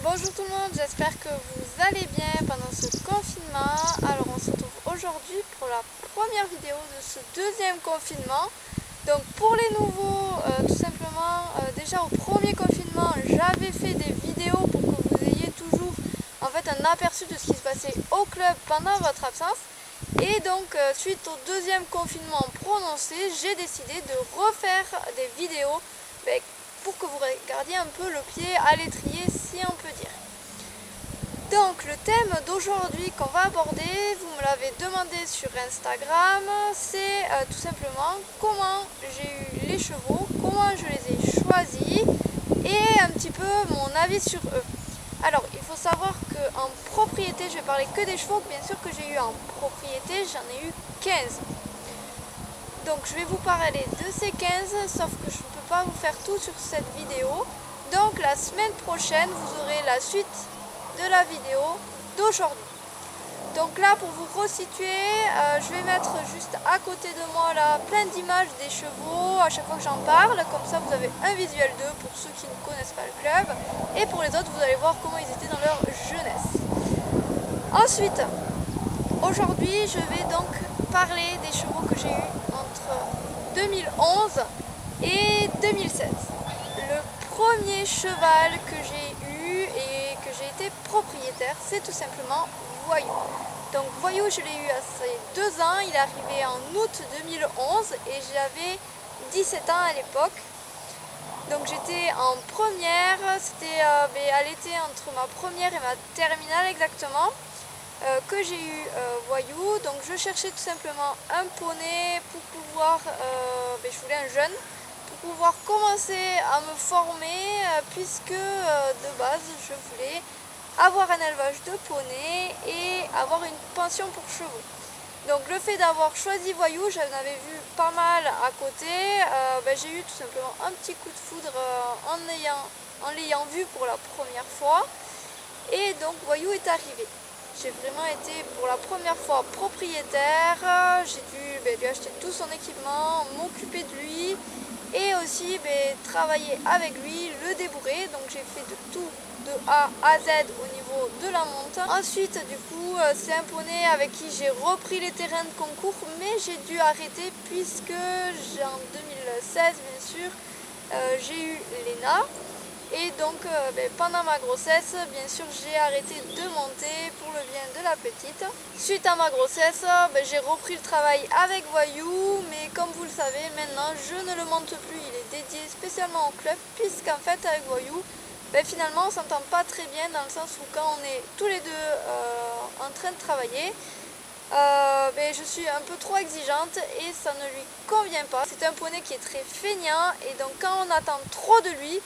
Bonjour tout le monde, j'espère que vous allez bien pendant ce confinement. Alors on se retrouve aujourd'hui pour la première vidéo de ce deuxième confinement. Donc pour les nouveaux, tout simplement, déjà au premier confinement, j'avais fait des vidéos pour que vous ayez toujours en fait un aperçu de ce qui se passait au club pendant votre absence. Et donc suite au deuxième confinement prononcé, j'ai décidé de refaire des vidéos pour que vous regardiez un peu le pied à l'étrier, si on peut dire. Donc le thème d'aujourd'hui qu'on va aborder, vous me l'avez demandé sur Instagram, c'est tout simplement comment j'ai eu les chevaux, comment je les ai choisis et un petit peu mon avis sur eux. Alors il faut savoir qu'en propriété, je vais parler que des chevaux, bien sûr que j'ai eu en propriété, j'en ai eu 15. Donc je vais vous parler de ces 15, sauf que je ne peux pas vous faire tout sur cette vidéo. Donc la semaine prochaine, vous aurez la suite de la vidéo d'aujourd'hui. Donc là, pour vous resituer, je vais mettre juste à côté de moi là plein d'images des chevaux à chaque fois que j'en parle. Comme ça, vous avez un visuel d'eux pour ceux qui ne connaissent pas le club. Et pour les autres, vous allez voir comment ils étaient dans leur jeunesse. Ensuite, aujourd'hui, je vais donc parler des chevaux que j'ai eus entre 2011 et 2016. Le premier cheval que j'ai eu et que j'ai été propriétaire, c'est tout simplement Voyou. Donc Voyou, je l'ai eu à ses 2 ans, il est arrivé en août 2011 et j'avais 17 ans à l'époque. Donc j'étais en première, c'était à l'été entre ma première et ma terminale exactement. Que j'ai eu Voyou, donc je cherchais tout simplement un poney pour pouvoir, je voulais un jeune, pour pouvoir commencer à me former puisque de base je voulais avoir un élevage de poney et avoir une pension pour chevaux. Donc le fait d'avoir choisi Voyou, j'en avais vu pas mal à côté, j'ai eu tout simplement un petit coup de foudre en l'ayant vu pour la première fois et donc Voyou est arrivé. J'ai vraiment été pour la première fois propriétaire, j'ai dû lui acheter tout son équipement, m'occuper de lui et aussi travailler avec lui, le débourrer. Donc j'ai fait de tout de A à Z au niveau de la monte. Ensuite du coup c'est un poney avec qui j'ai repris les terrains de concours mais j'ai dû arrêter puisque en 2016 bien sûr j'ai eu Léna. Et donc pendant ma grossesse, bien sûr, j'ai arrêté de monter pour le bien de la petite. Suite à ma grossesse, j'ai repris le travail avec Voyou, mais comme vous le savez, maintenant je ne le monte plus. Il est dédié spécialement au club, puisqu'en fait avec Voyou, finalement on s'entend pas très bien dans le sens où quand on est tous les deux en train de travailler, je suis un peu trop exigeante et ça ne lui convient pas. C'est un poney qui est très feignant et donc quand on attend trop de lui,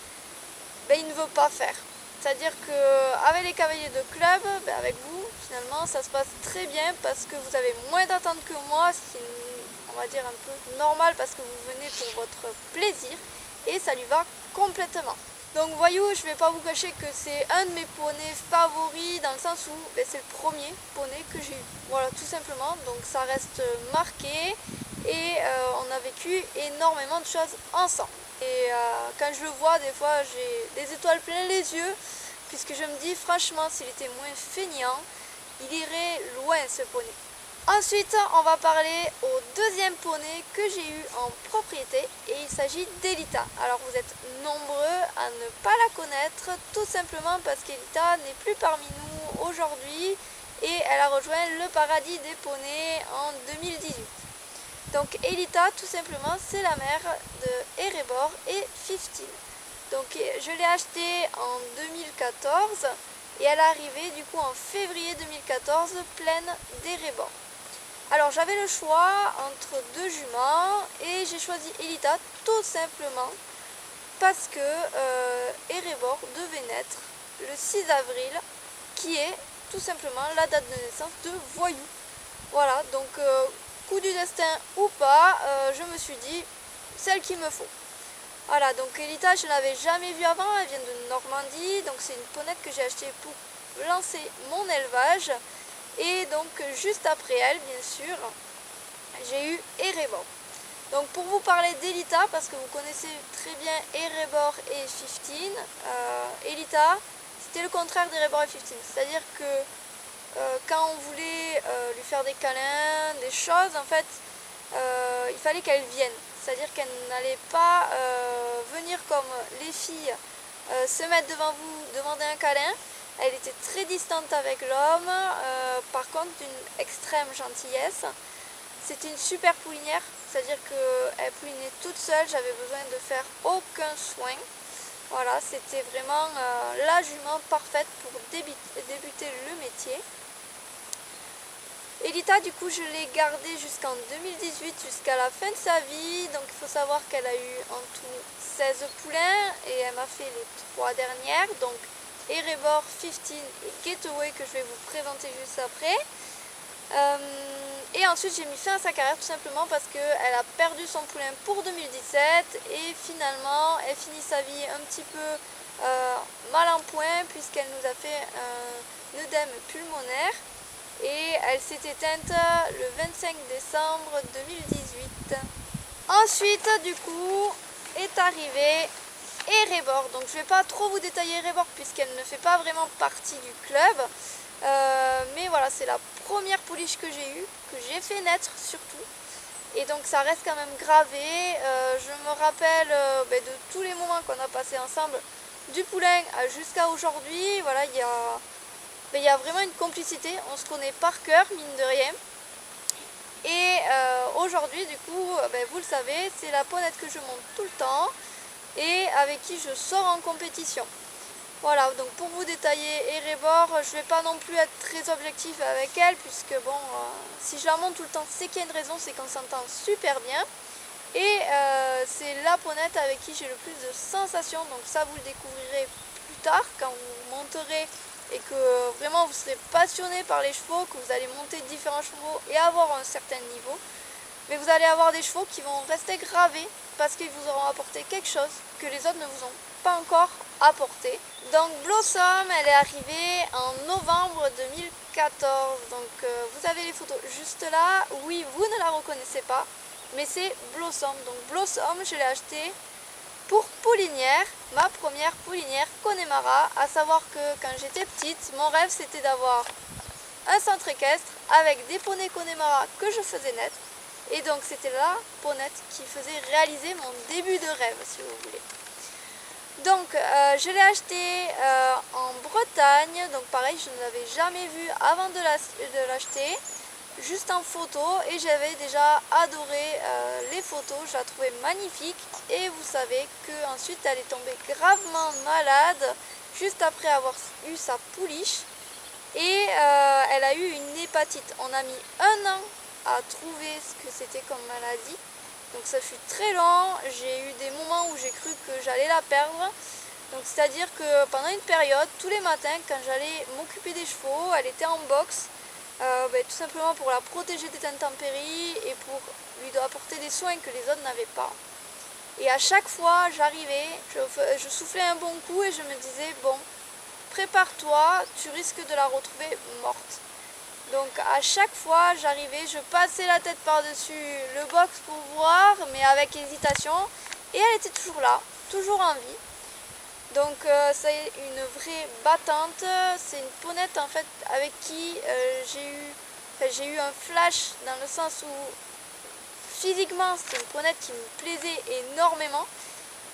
il ne veut pas faire. C'est-à-dire qu'avec les cavaliers de club, avec vous, finalement, ça se passe très bien parce que vous avez moins d'attentes que moi, ce qui est, on va dire, un peu normal parce que vous venez pour votre plaisir et ça lui va complètement. Donc Voyou, je ne vais pas vous cacher que c'est un de mes poneys favoris dans le sens où c'est le premier poney que j'ai eu. Voilà, tout simplement. Donc ça reste marqué et on a vécu énormément de choses ensemble. Et quand je le vois, des fois, j'ai des étoiles plein les yeux, puisque je me dis, franchement, s'il était moins feignant, il irait loin ce poney. Ensuite, on va parler au deuxième poney que j'ai eu en propriété, et il s'agit d'Elita. Alors, vous êtes nombreux à ne pas la connaître, tout simplement parce qu'Elita n'est plus parmi nous aujourd'hui, et elle a rejoint le paradis des poneys en 2018. Donc Elita, tout simplement, c'est la mère de Erebor et 15. Donc je l'ai achetée en 2014 et elle est arrivée du coup en février 2014 pleine d'Erebor. Alors j'avais le choix entre 2 juments et j'ai choisi Elita tout simplement parce que Erebor devait naître le 6 avril qui est tout simplement la date de naissance de Voyou. Voilà, donc coup du destin ou pas, je me suis dit, celle qu'il me faut. Voilà, donc Elita, je ne l'avais jamais vue avant, elle vient de Normandie, donc c'est une ponette que j'ai achetée pour lancer mon élevage. Et donc juste après elle, bien sûr, j'ai eu Erebor. Donc pour vous parler d'Elita, parce que vous connaissez très bien Erebor et 15, Elita, c'était le contraire d'Erebor et 15. C'est-à-dire que quand on voulait lui faire des câlins, des choses, en fait, il fallait qu'elle vienne. C'est-à-dire qu'elle n'allait pas venir comme les filles se mettre devant vous, demander un câlin. Elle était très distante avec l'homme, par contre d'une extrême gentillesse. C'était une super poulinière, c'est-à-dire qu'elle poulinait toute seule, j'avais besoin de faire aucun soin. Voilà, c'était vraiment la jument parfaite pour débuter le métier. Elita, du coup, je l'ai gardée jusqu'en 2018, jusqu'à la fin de sa vie. Donc il faut savoir qu'elle a eu en tout 16 poulains et elle m'a fait les 3 dernières. Donc Erebor, 15 et Getaway que je vais vous présenter juste après. Et ensuite j'ai mis fin à sa carrière tout simplement parce qu'elle a perdu son poulain pour 2017 et finalement elle finit sa vie un petit peu mal en point puisqu'elle nous a fait un œdème pulmonaire et elle s'est éteinte le 25 décembre 2018. Ensuite du coup est arrivé Erebor, donc je ne vais pas trop vous détailler Erebor puisqu'elle ne fait pas vraiment partie du club. Mais voilà, c'est la première pouliche que j'ai eue, que j'ai fait naître surtout. Et donc ça reste quand même gravé. Je me rappelle de tous les moments qu'on a passés ensemble, du poulain jusqu'à aujourd'hui. Voilà, il y a vraiment une complicité, on se connaît par cœur, mine de rien. Et aujourd'hui, du coup, vous le savez, c'est la ponette que je monte tout le temps et avec qui je sors en compétition. Voilà, donc pour vous détailler Erebor, je ne vais pas non plus être très objectif avec elle, puisque bon, si je la monte tout le temps, c'est qu'il y a une raison, c'est qu'on s'entend super bien. Et c'est la ponette avec qui j'ai le plus de sensations, donc ça vous le découvrirez plus tard, quand vous monterez et que vraiment vous serez passionné par les chevaux, que vous allez monter différents chevaux et avoir un certain niveau. Mais vous allez avoir des chevaux qui vont rester gravés parce qu'ils vous auront apporté quelque chose que les autres ne vous ont pas encore apporté. Donc Blossom, elle est arrivée en novembre 2014. Donc vous avez les photos juste là. Oui, vous ne la reconnaissez pas, mais c'est Blossom. Donc Blossom, je l'ai achetée pour poulinière, ma première poulinière Connemara. À savoir que quand j'étais petite, mon rêve c'était d'avoir un centre équestre avec des poneys Connemara que je faisais naître. Et donc c'était la ponette qui faisait réaliser mon début de rêve, si vous voulez. Donc je l'ai achetée en Bretagne, donc pareil, je ne l'avais jamais vue avant de l'acheter, juste en photo, et j'avais déjà adoré les photos, je la trouvais magnifique. Et vous savez qu'ensuite elle est tombée gravement malade, juste après avoir eu sa pouliche, et elle a eu une hépatite. On a mis 1 an à trouver ce que c'était comme maladie. Donc ça fut très long, j'ai eu des moments où j'ai cru que j'allais la perdre. Donc c'est-à-dire que pendant une période, tous les matins, quand j'allais m'occuper des chevaux, elle était en boxe, tout simplement pour la protéger des intempéries et pour lui apporter des soins que les autres n'avaient pas. Et à chaque fois, j'arrivais, je soufflais un bon coup et je me disais, bon, prépare-toi, tu risques de la retrouver morte. Donc à chaque fois j'arrivais, je passais la tête par-dessus le box pour voir, mais avec hésitation, et elle était toujours là, toujours en vie. Donc c'est une vraie battante, c'est une ponette en fait avec qui j'ai eu un flash, dans le sens où physiquement c'est une ponette qui me plaisait énormément,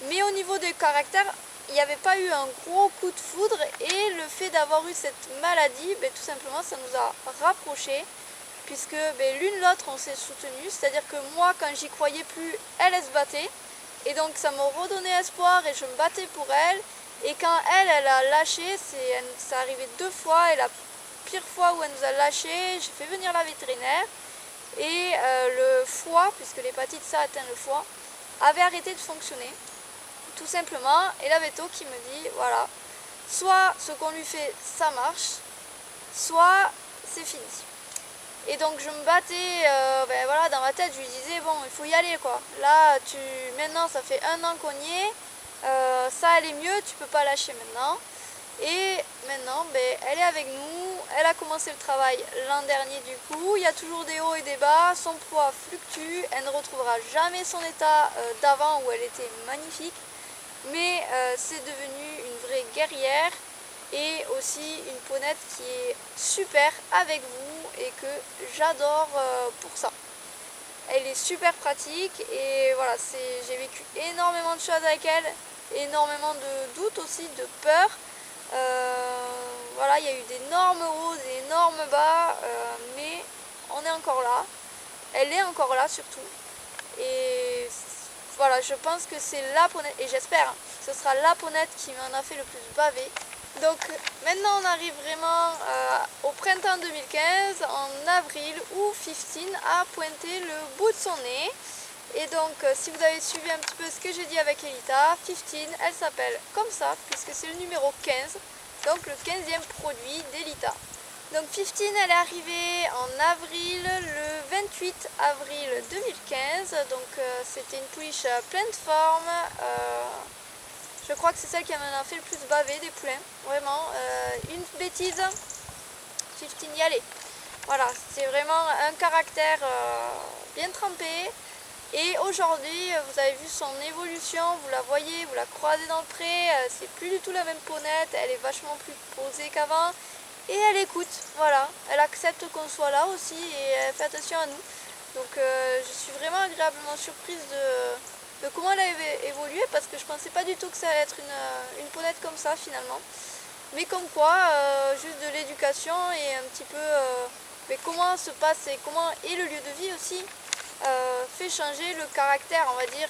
mais au niveau du caractère, il n'y avait pas eu un gros coup de foudre, et le fait d'avoir eu cette maladie, tout simplement ça nous a rapprochés, puisque l'une l'autre on s'est soutenus, c'est-à-dire que moi quand j'y croyais plus, elle se battait, et donc ça m'a redonné espoir et je me battais pour elle. Et quand elle a lâché, ça arrivé 2 fois, et la pire fois où elle nous a lâché, j'ai fait venir la vétérinaire, et le foie, puisque l'hépatite ça atteint le foie, avait arrêté de fonctionner. Tout simplement, et la véto qui me dit, voilà, soit ce qu'on lui fait, ça marche, soit c'est fini. Et donc je me battais, voilà, dans ma tête, je lui disais, bon, il faut y aller, quoi. Là, maintenant, ça fait 1 an qu'on y est, ça allait mieux, tu peux pas lâcher maintenant. Et maintenant, elle est avec nous, elle a commencé le travail l'an dernier du coup, il y a toujours des hauts et des bas, son poids fluctue, elle ne retrouvera jamais son état d'avant où elle était magnifique. Mais c'est devenu une vraie guerrière, et aussi une ponette qui est super avec vous et que j'adore pour ça. Elle est super pratique et voilà, j'ai vécu énormément de choses avec elle, énormément de doutes aussi, de peur. Voilà, il y a eu d'énormes hauts, d'énormes bas, mais on est encore là. Elle est encore là surtout. Et voilà, je pense que c'est la ponette, et j'espère, hein, que ce sera la ponette qui m'en a fait le plus baver. Donc maintenant on arrive vraiment au printemps 2015, en avril, où 15 a pointé le bout de son nez. Et donc si vous avez suivi un petit peu ce que j'ai dit avec Elita, 15, elle s'appelle comme ça, puisque c'est le numéro 15, donc le 15e produit d'Elita. Donc 15, elle est arrivée en avril, le 28 avril 2015, donc c'était une pouliche pleine de forme. Je crois que c'est celle qui m'en a fait le plus baver des poulains, vraiment. Une bêtise, 15 y allait. Voilà, c'est vraiment un caractère bien trempé. Et aujourd'hui, vous avez vu son évolution, vous la voyez, vous la croisez dans le pré, c'est plus du tout la même ponette, elle est vachement plus posée qu'avant. Et elle écoute, voilà, elle accepte qu'on soit là aussi et elle fait attention à nous. Donc je suis vraiment agréablement surprise de comment elle a évolué, parce que je pensais pas du tout que ça allait être une ponette comme ça finalement. Mais comme quoi, juste de l'éducation et un petit peu mais comment se passe et comment est le lieu de vie aussi fait changer le caractère, on va dire,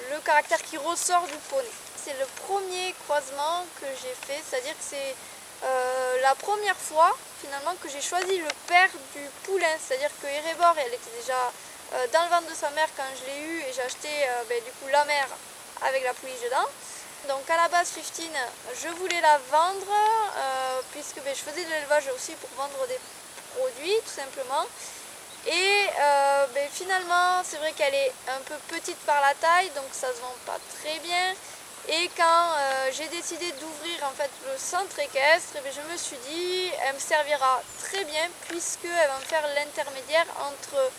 le caractère qui ressort du poney. C'est le premier croisement que j'ai fait, c'est-à-dire que c'est la première fois finalement que j'ai choisi le père du poulain, c'est-à-dire que Erebor, elle était déjà dans le ventre de sa mère quand je l'ai eu, et j'ai acheté du coup la mère avec la pouliche dedans. Donc à la base 15, je voulais la vendre puisque je faisais de l'élevage aussi pour vendre des produits tout simplement. Et finalement c'est vrai qu'elle est un peu petite par la taille, donc ça se vend pas très bien. Et quand j'ai décidé d'ouvrir en fait le centre équestre, je me suis dit elle me servira très bien puisqu'elle va me faire l'intermédiaire entre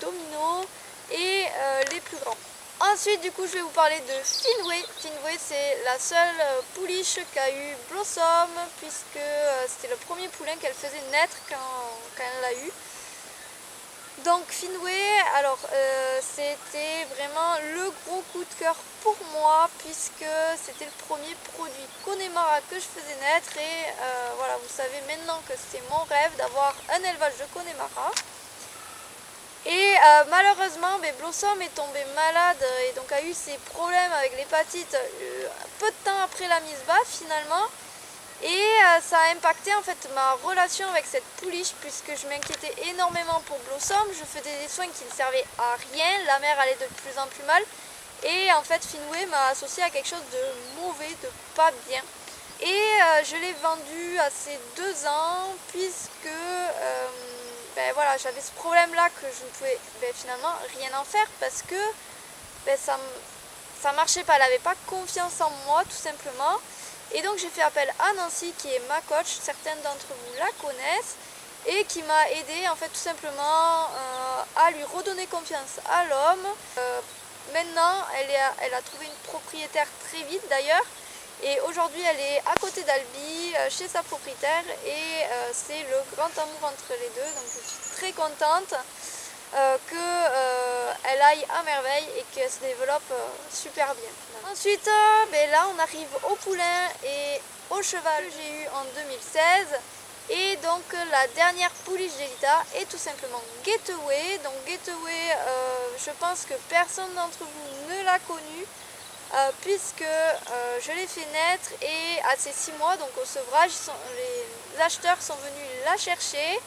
Domino et les plus grands. Ensuite du coup je vais vous parler de Finway. Finway c'est la seule pouliche qu'a eu Blossom, puisque c'était le premier poulain qu'elle faisait naître quand elle l'a eu. Donc Finway, alors c'était vraiment le gros coup de cœur pour moi, puisque c'était le premier produit Connemara que je faisais naître, et voilà, vous savez maintenant que c'est mon rêve d'avoir un élevage de Connemara. Et malheureusement Blossom est tombée malade et donc a eu ses problèmes avec l'hépatite peu de temps après la mise bas finalement. Et ça a impacté en fait ma relation avec cette pouliche, puisque je m'inquiétais énormément pour Blossom, je faisais des soins qui ne servaient à rien, la mère allait de plus en plus mal, et en fait Finway m'a associé à quelque chose de mauvais, de pas bien. Et je l'ai vendue à ses 2 ans, puisque voilà, j'avais ce problème là que je ne pouvais finalement rien en faire, parce que ça marchait pas, elle n'avait pas confiance en moi tout simplement. Et donc j'ai fait appel à Nancy, qui est ma coach, certaines d'entre vous la connaissent, et qui m'a aidé en fait tout simplement à lui redonner confiance à l'homme. Maintenant elle a trouvé une propriétaire très vite d'ailleurs, et aujourd'hui elle est à côté d'Albi chez sa propriétaire, et c'est le grand amour entre les deux, donc je suis très contente qu'elle aille à merveille et qu'elle se développe super bien. Ensuite, là on arrive au poulain et au cheval que j'ai eu en 2016. Et donc la dernière pouliche d'Elita est tout simplement Getaway. Donc Getaway, je pense que personne d'entre vous ne l'a connue, puisque je l'ai fait naître, et à ses 6 mois, donc au sevrage, les acheteurs sont venus la chercher.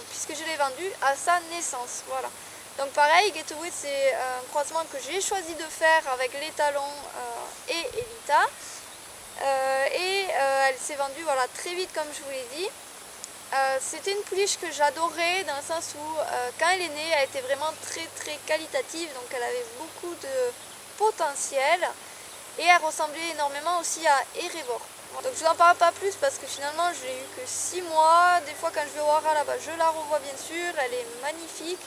Puisque je l'ai vendu à sa naissance, voilà. Donc pareil, Getaway c'est un croisement que j'ai choisi de faire avec l'étalon et Elita, et elle s'est vendue voilà, très vite comme je vous l'ai dit. C'était une pouliche que j'adorais, dans le sens où quand elle est née, elle était vraiment très très qualitative, donc elle avait beaucoup de potentiel, et elle ressemblait énormément aussi à Erebor. Donc je vous en parle pas plus parce que finalement je l'ai eu que 6 mois. Des fois quand je vais au Hara là-bas, je la revois bien sûr, elle est magnifique.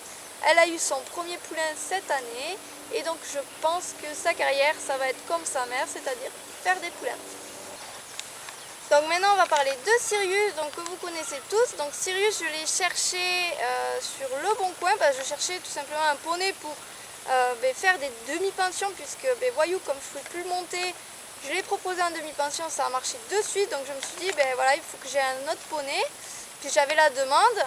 Elle a eu son premier poulain cette année, et donc je pense que sa carrière ça va être comme sa mère, c'est-à-dire faire des poulains. Donc maintenant on va parler de Sirius, donc que vous connaissez tous. Donc Sirius, je l'ai cherché sur Le Bon Coin, parce que je cherchais tout simplement un poney pour faire des demi-pensions, puisque voyou, comme je ne pouvais plus le monter, je l'ai proposé en demi-pension, ça a marché de suite. Donc je me suis dit voilà, il faut que j'ai un autre poney. Puis j'avais la demande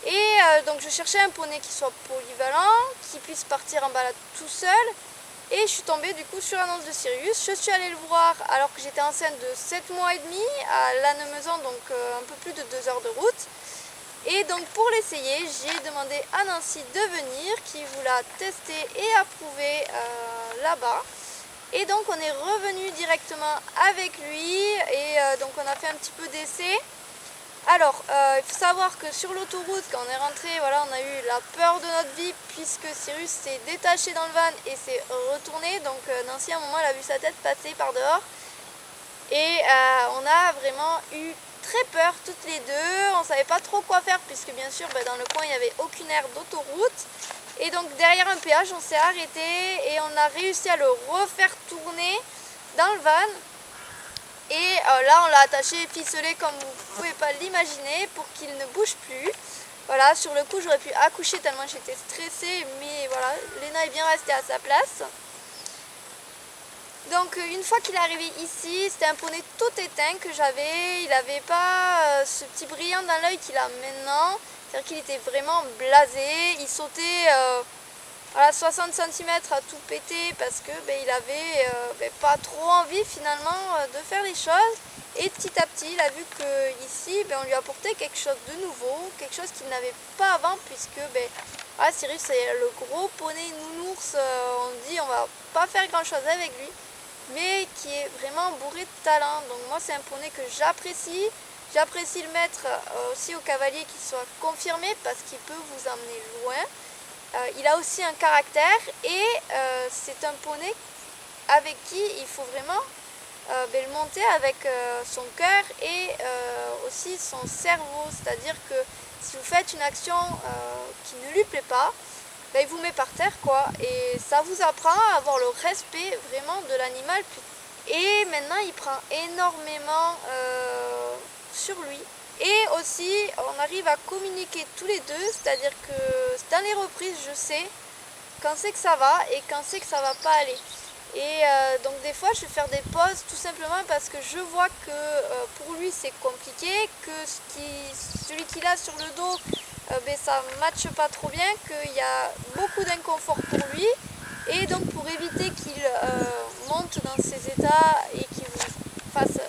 et donc je cherchais un poney qui soit polyvalent, qui puisse partir en balade tout seul. Et je suis tombée du coup sur l'annonce de Sirius. Je suis allée le voir alors que j'étais enceinte de 7 mois et demi à Lannemezan, donc un peu plus de 2 heures de route. Et donc pour l'essayer, j'ai demandé à Nancy de venir, qui vous l'a testé et approuvé là-bas. Et donc on est revenu directement avec lui et donc on a fait un petit peu d'essai. Alors, il faut savoir que sur l'autoroute, quand on est rentré, voilà, on a eu la peur de notre vie puisque Sirius s'est détaché dans le van et s'est retourné. Donc Nancy, à un moment, elle a vu sa tête passer par dehors. Et on a vraiment eu très peur toutes les deux. On ne savait pas trop quoi faire puisque bien sûr, dans le coin, il n'y avait aucune aire d'autoroute. Et donc derrière un péage, on s'est arrêté et on a réussi à le refaire tourner dans le van. Et là on l'a attaché et ficelé comme vous ne pouvez pas l'imaginer pour qu'il ne bouge plus. Voilà, sur le coup j'aurais pu accoucher tellement j'étais stressée, mais voilà, Léna est bien restée à sa place. Donc une fois qu'il est arrivé ici, c'était un poney tout éteint que j'avais. Il n'avait pas ce petit brillant dans l'œil qu'il a maintenant. C'est-à-dire qu'il était vraiment blasé, il sautait à 60 cm à tout péter parce que il avait pas trop envie finalement de faire les choses. Et petit à petit, il a vu que ici, on lui apportait quelque chose de nouveau, quelque chose qu'il n'avait pas avant, puisque Sirius c'est le gros poney nounours. On dit on va pas faire grand chose avec lui, mais qui est vraiment bourré de talent. Donc moi c'est un poney que j'apprécie. J'apprécie le mettre aussi au cavalier qui soit confirmé parce qu'il peut vous emmener loin. Il a aussi un caractère et c'est un poney avec qui il faut vraiment le monter avec son cœur et aussi son cerveau. C'est-à-dire que si vous faites une action qui ne lui plaît pas, il vous met par terre quoi. Et ça vous apprend à avoir le respect vraiment de l'animal. Et maintenant il prend énormément sur lui. Et aussi, on arrive à communiquer tous les deux, c'est-à-dire que dans les reprises, je sais quand c'est que ça va et quand c'est que ça va pas aller. Et donc des fois, je vais faire des pauses tout simplement parce que je vois que pour lui, c'est compliqué, que celui qu'il a sur le dos, ça ne matche pas trop bien, qu'il y a beaucoup d'inconfort pour lui. Et donc pour éviter qu'il monte dans ces états et qu'il vous fasse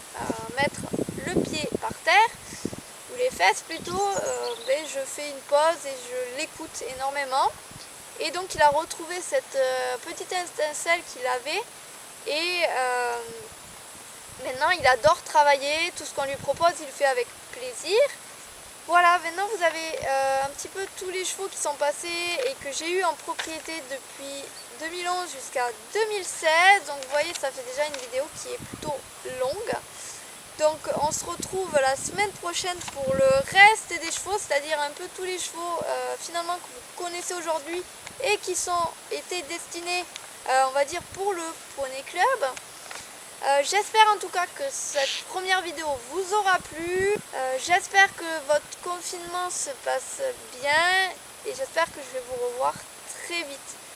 mettre le pied par terre, les fesses plutôt, je fais une pause et je l'écoute énormément. Et donc il a retrouvé cette petite étincelle qu'il avait et maintenant il adore travailler, tout ce qu'on lui propose il le fait avec plaisir. Voilà, maintenant vous avez un petit peu tous les chevaux qui sont passés et que j'ai eu en propriété depuis 2011 jusqu'à 2016. Donc vous voyez, ça fait déjà une vidéo qui est plutôt longue. Donc on se retrouve la semaine prochaine pour le reste des chevaux, c'est-à-dire un peu tous les chevaux finalement que vous connaissez aujourd'hui et qui étaient destinés, on va dire, pour le Poney Club. J'espère en tout cas que cette première vidéo vous aura plu. J'espère que votre confinement se passe bien et j'espère que je vais vous revoir très vite.